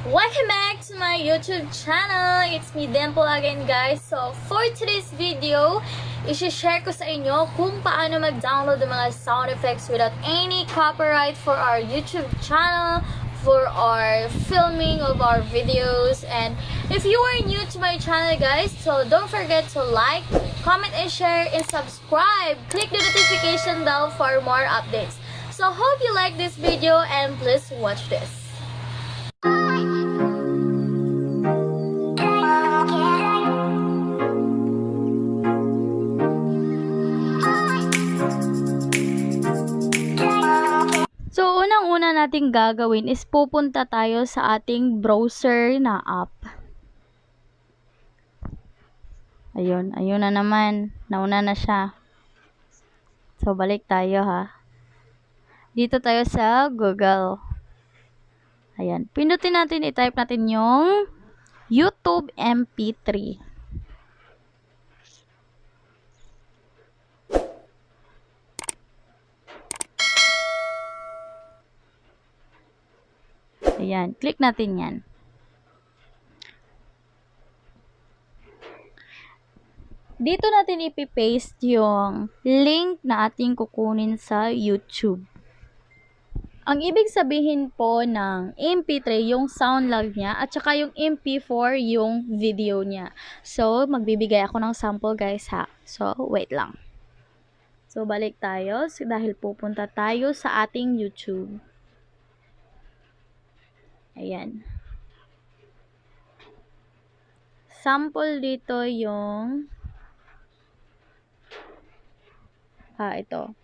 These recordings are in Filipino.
Welcome back to my YouTube channel. It's me, Dimple again, guys. So, for today's video, isi-share ko sa inyo kung paano mag-download ng mga sound effects without any copyright for our YouTube channel, for our filming of our videos. And if you are new to my channel, guys, so don't forget to like, comment, and share, and subscribe. Click the notification bell for more updates. So, hope you like this video and please watch this. So, unang-una nating gagawin is pupunta tayo sa ating browser na app. Ayun na naman. Nauna na siya. So, balik tayo ha. Dito tayo sa Google. Ayan. Pindutin natin, i-type natin yung YouTube MP3. Ayan. Click natin yan. Dito natin ipipaste yung link na ating kukunin sa YouTube. Ang ibig sabihin po ng MP3, yung sound log niya, at saka yung MP4, yung video niya. So, magbibigay ako ng sample guys ha. So, wait lang. So, balik tayo dahil pupunta tayo sa ating YouTube. Ayan. Sample dito yung ito.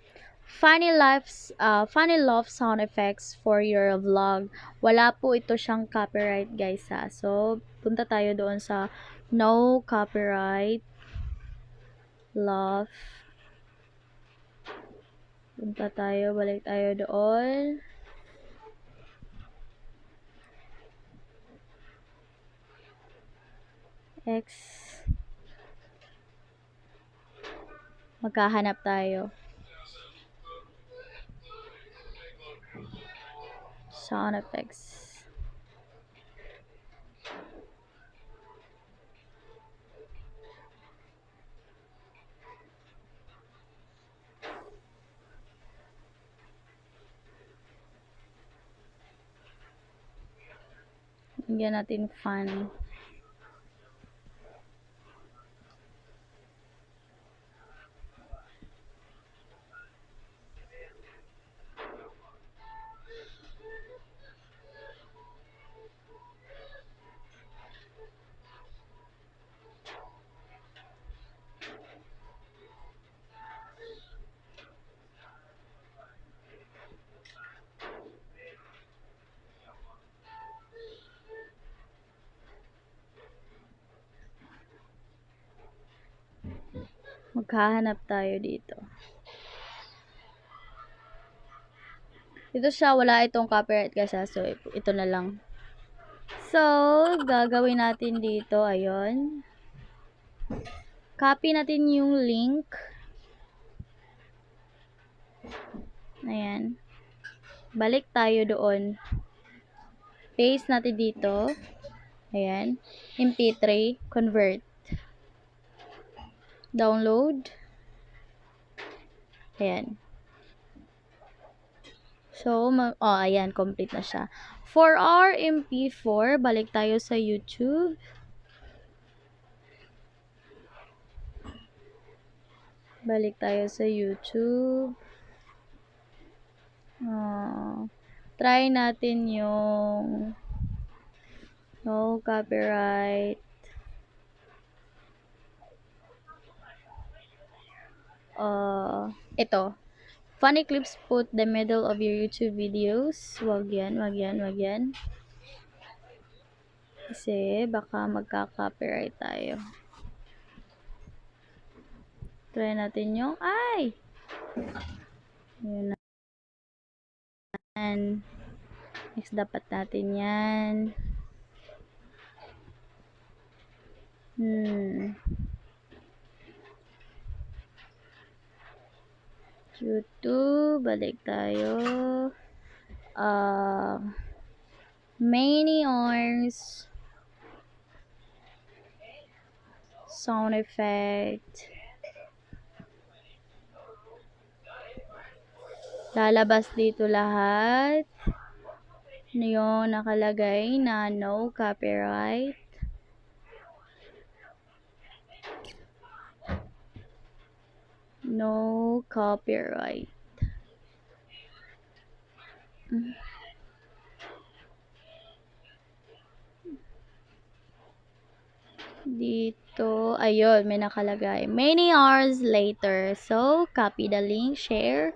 Funny love sound effects for your vlog. Wala po ito siyang copyright guys ha. So, punta tayo doon sa no copyright love. Punta tayo, balik tayo doon. X. Maghahanap tayo. Sound effects. Bigyan natin fun. Maghahanap tayo dito. Ito siya, wala itong copyright kasi. So, ito na lang. So, gagawin natin dito, ayun. Copy natin yung link. Ayan. Balik tayo doon. Paste natin dito. Ayan. MP3. Convert. Download. Ayan. So, ayan. Complete na siya. For our MP4, balik tayo sa YouTube. Balik tayo sa YouTube. Try natin yung no copyright. Ito. Funny clips put the middle of your YouTube videos. Wag yan. Kasi baka magka-copyright tayo. Try natin yung yun na. Next dapat natin yan. YouTube, balik tayo. Many hours. Sound effect. Lalabas dito lahat. Ano yung nakalagay na no copyright. No copyright. Dito, ayun, may nakalagay. Many hours later. So, copy the link, share.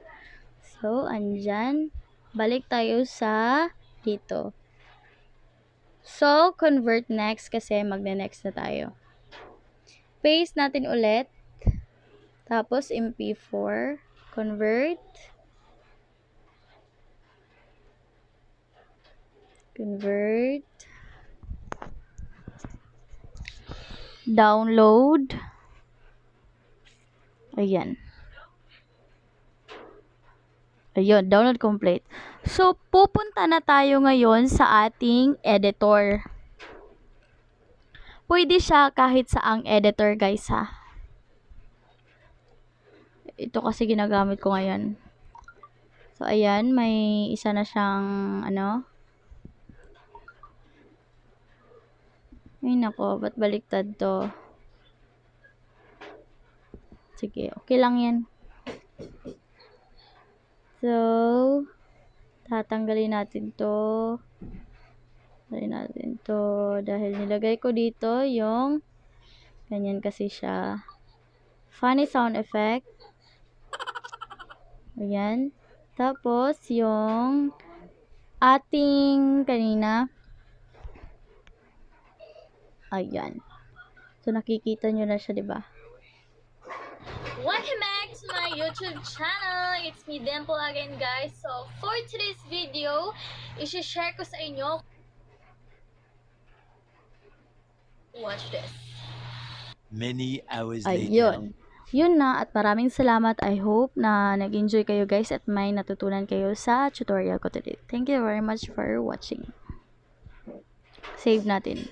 So, andyan. Balik tayo sa dito. So, convert next kasi magne-next na tayo. Paste natin ulit. Tapos, MP4. Convert. Convert. Download. Ayan. Ayun, download complete. So, pupunta na tayo ngayon sa ating editor. Pwede siya kahit saang editor, guys, ha. Ito kasi ginagamit ko ngayon. So, ayan, may isa na siyang, ano. Ay, nako, ba't baliktad to? Sige, okay lang yan. So, tatanggalin natin to. Tatanggalin natin to. Dahil nilagay ko dito yung, ganyan kasi siya. Funny sound effect. Ayan. Tapos, yung ating kanina. Ayan. So, nakikita nyo na siya, diba? Welcome back to my YouTube channel. It's me, Dimple, again, guys. So, for today's video, i-share ko sa inyo. Watch this. Many hours later. Ayun. Yun na, at maraming salamat. I hope na nag-enjoy kayo, guys, at may natutunan kayo sa tutorial ko today. Thank you very much for watching. Save natin.